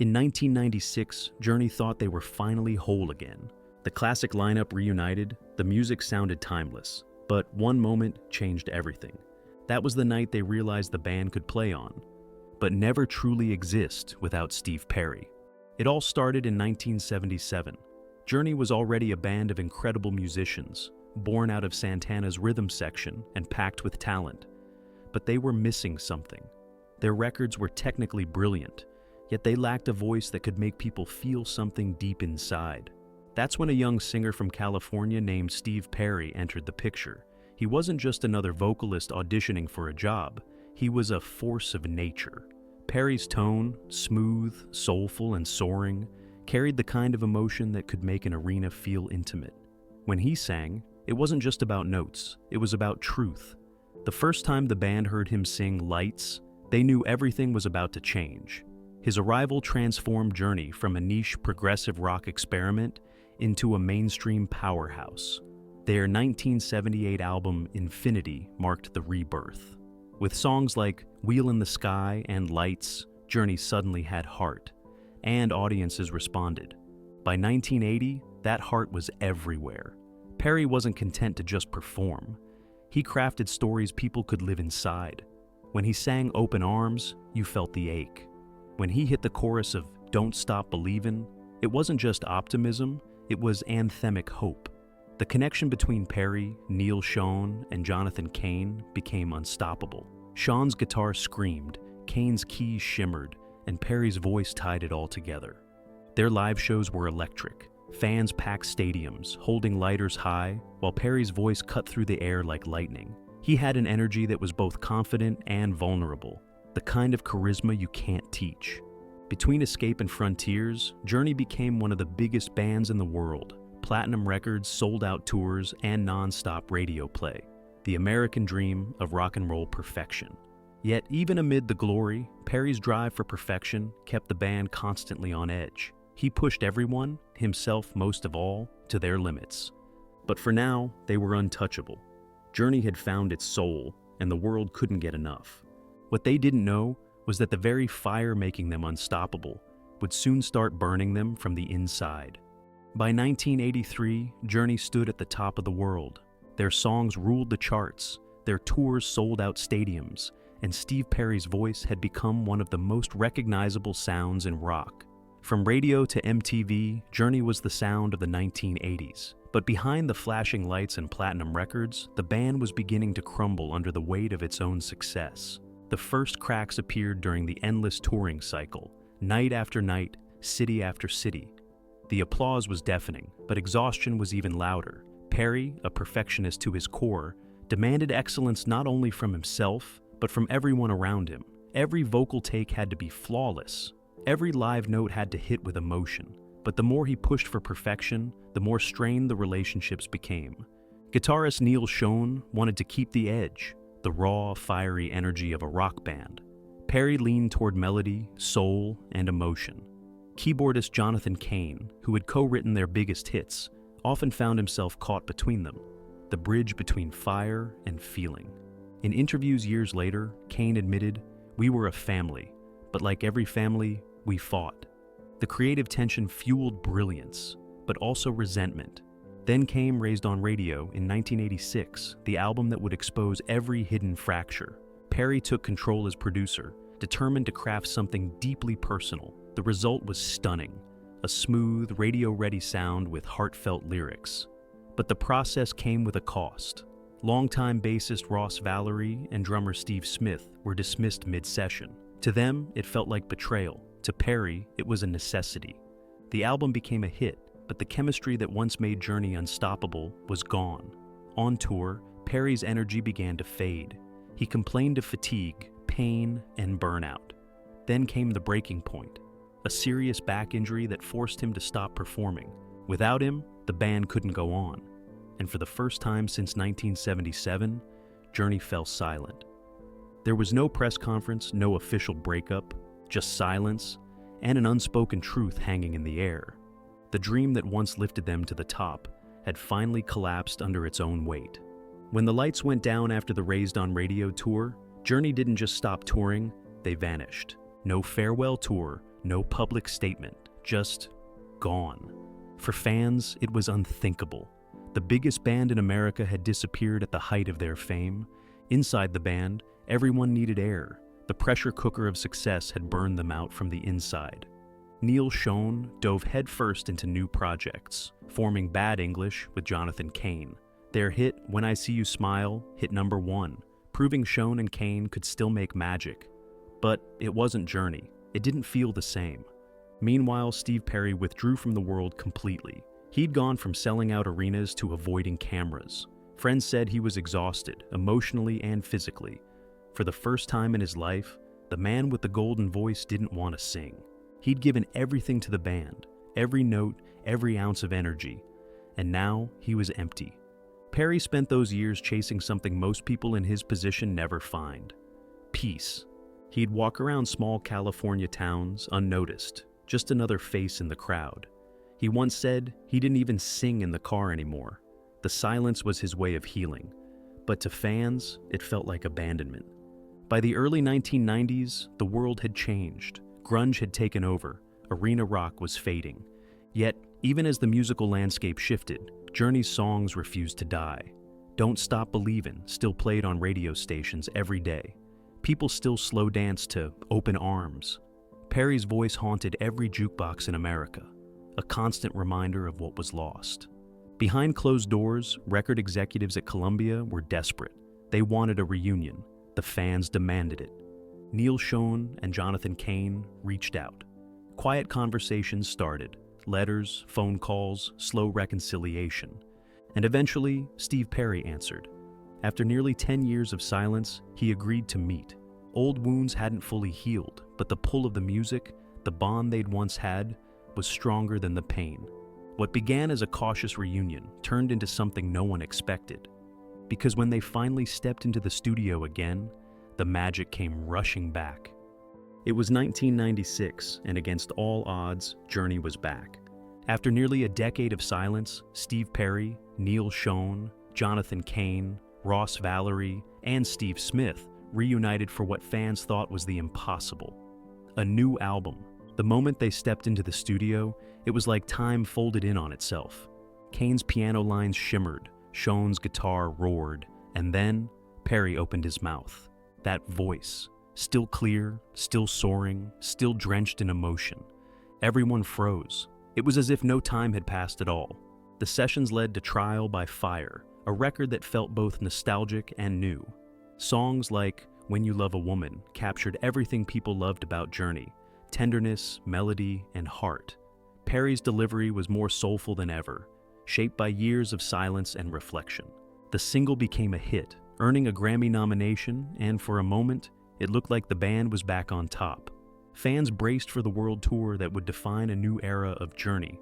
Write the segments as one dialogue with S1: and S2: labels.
S1: In 1996, Journey thought they were finally whole again. The classic lineup reunited, the music sounded timeless, but one moment changed everything. That was the night they realized the band could play on, but never truly exist without Steve Perry. It all started in 1977. Journey was already a band of incredible musicians, born out of Santana's rhythm section and packed with talent. But they were missing something. Their records were technically brilliant, yet they lacked a voice that could make people feel something deep inside. That's when a young singer from California named Steve Perry entered the picture. He wasn't just another vocalist auditioning for a job, he was a force of nature. Perry's tone, smooth, soulful, and soaring, carried the kind of emotion that could make an arena feel intimate. When he sang, it wasn't just about notes, it was about truth. The first time the band heard him sing Lights, they knew everything was about to change. His arrival transformed Journey from a niche progressive rock experiment into a mainstream powerhouse. Their 1978 album Infinity marked the rebirth. With songs like Wheel in the Sky and Lights, Journey suddenly had heart, and audiences responded. By 1980, that heart was everywhere. Perry wasn't content to just perform. He crafted stories people could live inside. When he sang Open Arms, you felt the ache. When he hit the chorus of Don't Stop Believin', it wasn't just optimism, it was anthemic hope. The connection between Perry, Neil Schon, and Jonathan Cain became unstoppable. Schon's guitar screamed, Cain's keys shimmered, and Perry's voice tied it all together. Their live shows were electric. Fans packed stadiums, holding lighters high, while Perry's voice cut through the air like lightning. He had an energy that was both confident and vulnerable, the kind of charisma you can't teach. Between Escape and Frontiers, Journey became one of the biggest bands in the world. Platinum records, sold-out tours, and non-stop radio play. The American dream of rock and roll perfection. Yet even amid the glory, Perry's drive for perfection kept the band constantly on edge. He pushed everyone, himself most of all, to their limits. But for now, they were untouchable. Journey had found its soul, and the world couldn't get enough. What they didn't know was that the very fire making them unstoppable would soon start burning them from the inside. By 1983, Journey stood at the top of the world. Their songs ruled the charts, their tours sold out stadiums, and Steve Perry's voice had become one of the most recognizable sounds in rock. From radio to MTV, Journey was the sound of the 1980s. But behind the flashing lights and platinum records, the band was beginning to crumble under the weight of its own success. The first cracks appeared during the endless touring cycle, night after night, city after city. The applause was deafening, but exhaustion was even louder. Perry, a perfectionist to his core, demanded excellence not only from himself, but from everyone around him. Every vocal take had to be flawless. Every live note had to hit with emotion. But the more he pushed for perfection, the more strained the relationships became. Guitarist Neil Schon wanted to keep the edge, the raw, fiery energy of a rock band. Perry leaned toward melody, soul, and emotion. Keyboardist Jonathan Cain, who had co-written their biggest hits, often found himself caught between them, the bridge between fire and feeling. In interviews years later, Cain admitted, "We were a family, but like every family, we fought." The creative tension fueled brilliance, but also resentment. Then came Raised on Radio in 1986, the album that would expose every hidden fracture. Perry took control as producer, determined to craft something deeply personal. The result was stunning, a smooth, radio-ready sound with heartfelt lyrics. But the process came with a cost. Longtime bassist Ross Valerie and drummer Steve Smith were dismissed mid-session. To them, it felt like betrayal. To Perry, it was a necessity. The album became a hit, but the chemistry that once made Journey unstoppable was gone. On tour, Perry's energy began to fade. He complained of fatigue, pain, and burnout. Then came the breaking point, a serious back injury that forced him to stop performing. Without him, the band couldn't go on. And for the first time since 1977, Journey fell silent. There was no press conference, no official breakup, just silence, and an unspoken truth hanging in the air. The dream that once lifted them to the top had finally collapsed under its own weight. When the lights went down after the Raised on Radio tour, Journey didn't just stop touring, they vanished. No farewell tour, no public statement, just gone. For fans, it was unthinkable. The biggest band in America had disappeared at the height of their fame. Inside the band, everyone needed air. The pressure cooker of success had burned them out from the inside. Neil Schon dove headfirst into new projects, forming Bad English with Jonathan Cain. Their hit, When I See You Smile, hit #1, proving Schon and Cain could still make magic. But it wasn't Journey. It didn't feel the same. Meanwhile, Steve Perry withdrew from the world completely. He'd gone from selling out arenas to avoiding cameras. Friends said he was exhausted, emotionally and physically. For the first time in his life, the man with the golden voice didn't want to sing. He'd given everything to the band, every note, every ounce of energy, and now he was empty. Perry spent those years chasing something most people in his position never find: peace. He'd walk around small California towns unnoticed, just another face in the crowd. He once said he didn't even sing in the car anymore. The silence was his way of healing, but to fans, it felt like abandonment. By the early 1990s, the world had changed. Grunge had taken over. Arena rock was fading. Yet, even as the musical landscape shifted, Journey's songs refused to die. Don't Stop Believin' still played on radio stations every day. People still slow danced to Open Arms. Perry's voice haunted every jukebox in America, a constant reminder of what was lost. Behind closed doors, record executives at Columbia were desperate. They wanted a reunion. The fans demanded it. Neil Schon and Jonathan Cain reached out. Quiet conversations started, letters, phone calls, slow reconciliation. And eventually, Steve Perry answered. After nearly 10 years of silence, he agreed to meet. Old wounds hadn't fully healed, but the pull of the music, the bond they'd once had, was stronger than the pain. What began as a cautious reunion turned into something no one expected. Because when they finally stepped into the studio again, the magic came rushing back. It was 1996, and against all odds, Journey was back. After nearly a decade of silence, Steve Perry, Neil Schon, Jonathan Cain, Ross Valerie, and Steve Smith reunited for what fans thought was the impossible: a new album. The moment they stepped into the studio, it was like time folded in on itself. Cain's piano lines shimmered, Schon's guitar roared, and then Perry opened his mouth. That voice, still clear, still soaring, still drenched in emotion. Everyone froze. It was as if no time had passed at all. The sessions led to Trial by Fire, a record that felt both nostalgic and new. Songs like When You Love a Woman captured everything people loved about Journey: tenderness, melody, and heart. Perry's delivery was more soulful than ever, shaped by years of silence and reflection. The single became a hit, earning a Grammy nomination, and for a moment, it looked like the band was back on top. Fans braced for the world tour that would define a new era of Journey.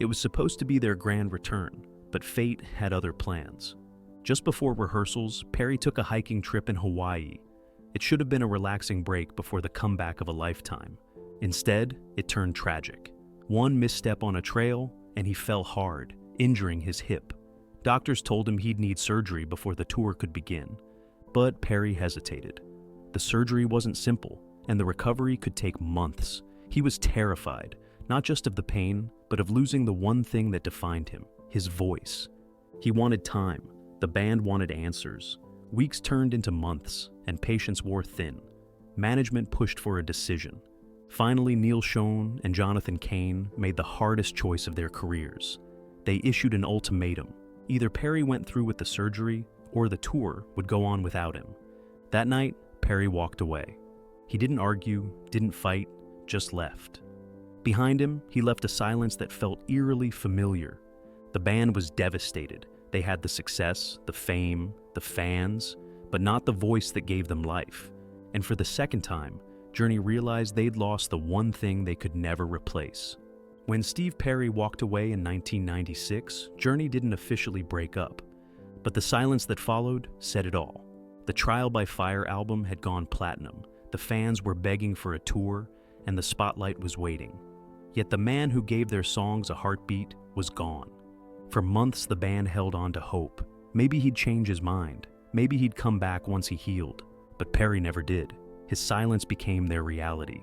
S1: It was supposed to be their grand return, but fate had other plans. Just before rehearsals, Perry took a hiking trip in Hawaii. It should have been a relaxing break before the comeback of a lifetime. Instead, it turned tragic. One misstep on a trail, and he fell hard, injuring his hip. Doctors told him he'd need surgery before the tour could begin. But Perry hesitated. The surgery wasn't simple, and the recovery could take months. He was terrified, not just of the pain, but of losing the one thing that defined him: his voice. He wanted time. The band wanted answers. Weeks turned into months, and patience wore thin. Management pushed for a decision. Finally, Neil Schon and Jonathan Cain made the hardest choice of their careers. They issued an ultimatum. Either Perry went through with the surgery, or the tour would go on without him. That night, Perry walked away. He didn't argue, didn't fight, just left. Behind him, he left a silence that felt eerily familiar. The band was devastated. They had the success, the fame, the fans, but not the voice that gave them life. And for the second time, Journey realized they'd lost the one thing they could never replace. When Steve Perry walked away in 1996, Journey didn't officially break up. But the silence that followed said it all. The Trial by Fire album had gone platinum. The fans were begging for a tour, and the spotlight was waiting. Yet the man who gave their songs a heartbeat was gone. For months, the band held on to hope. Maybe he'd change his mind. Maybe he'd come back once he healed. But Perry never did. His silence became their reality.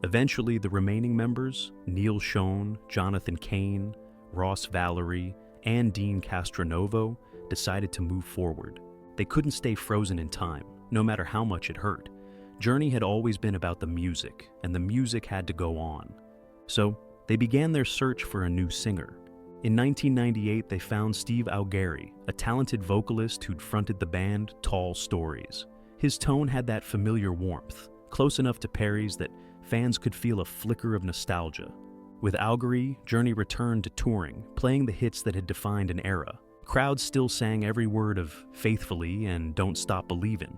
S1: Eventually, the remaining members, Neil Schon, Jonathan Cain, Ross Valerie, and Dean Castronovo, decided to move forward. They couldn't stay frozen in time, no matter how much it hurt. Journey had always been about the music, and the music had to go on. So, they began their search for a new singer. In 1998, they found Steve Augeri, a talented vocalist who'd fronted the band Tall Stories. His tone had that familiar warmth, close enough to Perry's that fans could feel a flicker of nostalgia. With Augeri, Journey returned to touring, playing the hits that had defined an era. Crowds still sang every word of Faithfully and Don't Stop Believin'.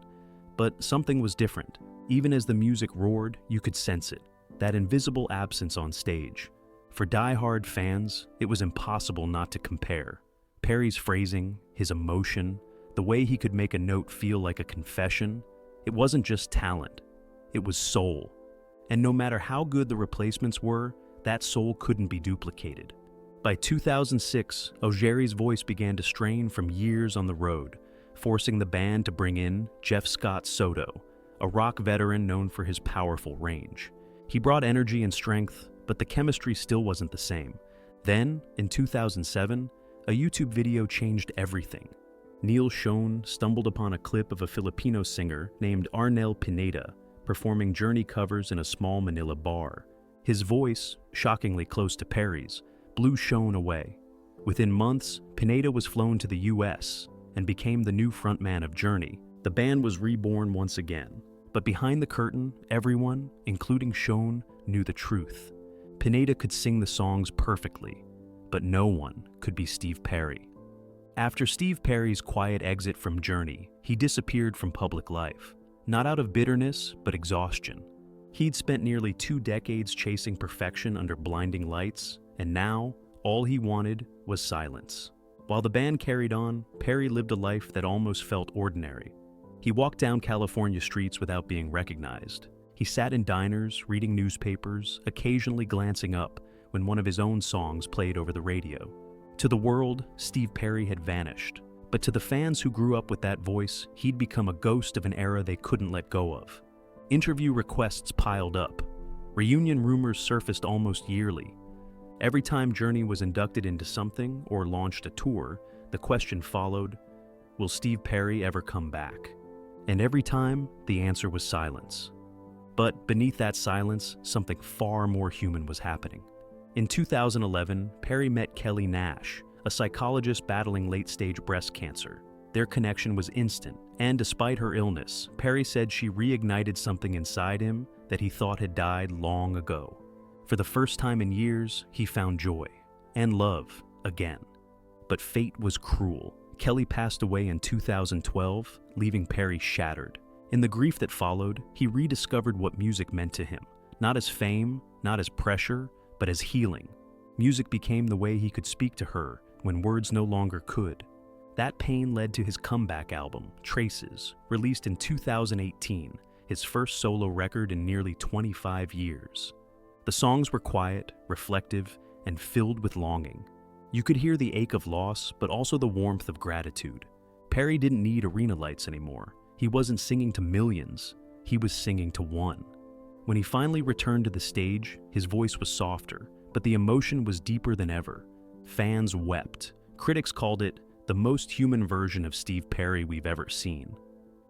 S1: But something was different. Even as the music roared, you could sense it, that invisible absence on stage. For die-hard fans, it was impossible not to compare. Perry's phrasing, his emotion, the way he could make a note feel like a confession, it wasn't just talent, it was soul. And no matter how good the replacements were, that soul couldn't be duplicated. By 2006, Augeri's voice began to strain from years on the road, forcing the band to bring in Jeff Scott Soto, a rock veteran known for his powerful range. He brought energy and strength, but the chemistry still wasn't the same. Then, in 2007, a YouTube video changed everything. Neil Schon stumbled upon a clip of a Filipino singer named Arnel Pineda performing Journey covers in a small Manila bar. His voice, shockingly close to Perry's, blew Schon away. Within months, Pineda was flown to the US and became the new frontman of Journey. The band was reborn once again. But behind the curtain, everyone, including Schon, knew the truth. Pineda could sing the songs perfectly, but no one could be Steve Perry. After Steve Perry's quiet exit from Journey, he disappeared from public life, not out of bitterness, but exhaustion. He'd spent nearly 2 decades chasing perfection under blinding lights, and now, all he wanted was silence. While the band carried on, Perry lived a life that almost felt ordinary. He walked down California streets without being recognized. He sat in diners, reading newspapers, occasionally glancing up when one of his own songs played over the radio. To the world, Steve Perry had vanished. But to the fans who grew up with that voice, he'd become a ghost of an era they couldn't let go of. Interview requests piled up. Reunion rumors surfaced almost yearly. Every time Journey was inducted into something or launched a tour, the question followed, will Steve Perry ever come back? And every time, the answer was silence. But beneath that silence, something far more human was happening. In 2011, Perry met Kelly Nash, a psychologist battling late-stage breast cancer. Their connection was instant, and despite her illness, Perry said she reignited something inside him that he thought had died long ago. For the first time in years, he found joy and love again. But fate was cruel. Kelly passed away in 2012, leaving Perry shattered. In the grief that followed, he rediscovered what music meant to him. Not as fame, not as pressure, but as healing. Music became the way he could speak to her when words no longer could. That pain led to his comeback album, Traces, released in 2018, his first solo record in nearly 25 years. The songs were quiet, reflective, and filled with longing. You could hear the ache of loss, but also the warmth of gratitude. Perry didn't need arena lights anymore. He wasn't singing to millions, he was singing to one. When he finally returned to the stage, his voice was softer, but the emotion was deeper than ever. Fans wept. Critics called it the most human version of Steve Perry we've ever seen.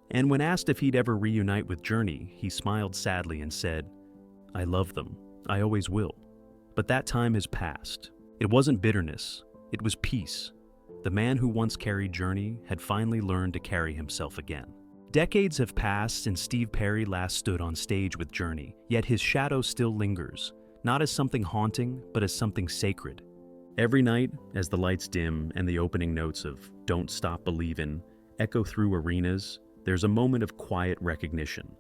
S1: And when asked if he'd ever reunite with Journey, he smiled sadly and said, "I love them. I always will." But that time has passed. It wasn't bitterness, it was peace. The man who once carried Journey had finally learned to carry himself again. Decades have passed since Steve Perry last stood on stage with Journey, yet his shadow still lingers, not as something haunting, but as something sacred. Every night, as the lights dim and the opening notes of Don't Stop Believin' echo through arenas, there's a moment of quiet recognition.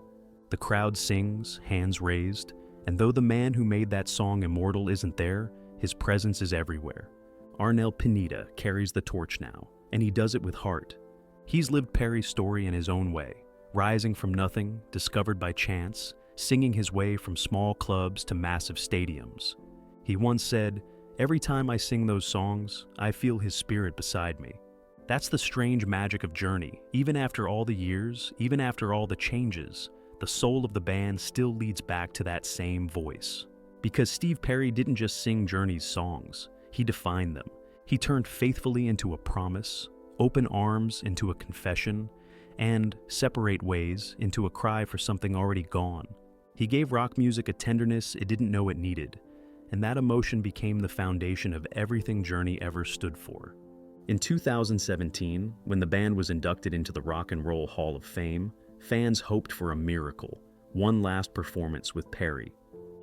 S1: The crowd sings, hands raised, and though the man who made that song immortal isn't there, his presence is everywhere. Arnel Pineda carries the torch now, and he does it with heart. He's lived Perry's story in his own way, rising from nothing, discovered by chance, singing his way from small clubs to massive stadiums. He once said, "Every time I sing those songs, I feel his spirit beside me." That's the strange magic of Journey. Even after all the years, even after all the changes, the soul of the band still leads back to that same voice. Because Steve Perry didn't just sing Journey's songs, he defined them. He turned faithfully into a promise, open arms into a confession, and separate ways into a cry for something already gone. He gave rock music a tenderness it didn't know it needed, and that emotion became the foundation of everything Journey ever stood for. In 2017, when the band was inducted into the Rock and Roll Hall of Fame, fans hoped for a miracle, one last performance with Perry.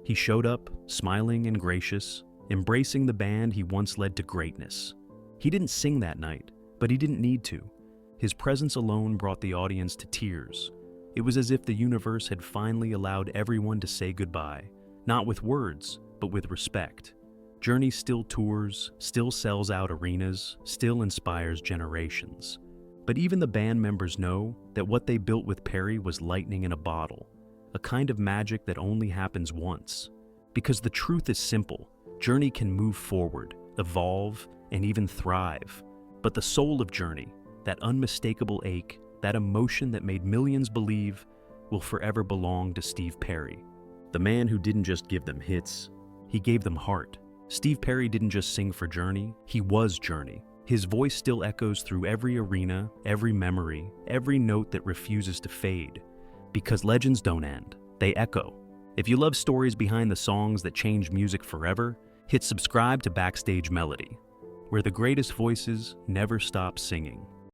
S1: He showed up, smiling and gracious, embracing the band he once led to greatness. He didn't sing that night, but he didn't need to. His presence alone brought the audience to tears. It was as if the universe had finally allowed everyone to say goodbye, not with words, but with respect. Journey still tours, still sells out arenas, still inspires generations. But even the band members know that what they built with Perry was lightning in a bottle, a kind of magic that only happens once. Because the truth is simple, Journey can move forward, evolve, and even thrive. But the soul of Journey, that unmistakable ache, that emotion that made millions believe, will forever belong to Steve Perry. The man who didn't just give them hits, he gave them heart. Steve Perry didn't just sing for Journey, he was Journey. His voice still echoes through every arena, every memory, every note that refuses to fade. Because legends don't end, they echo. If you love stories behind the songs that change music forever, hit subscribe to Backstage Melody, where the greatest voices never stop singing.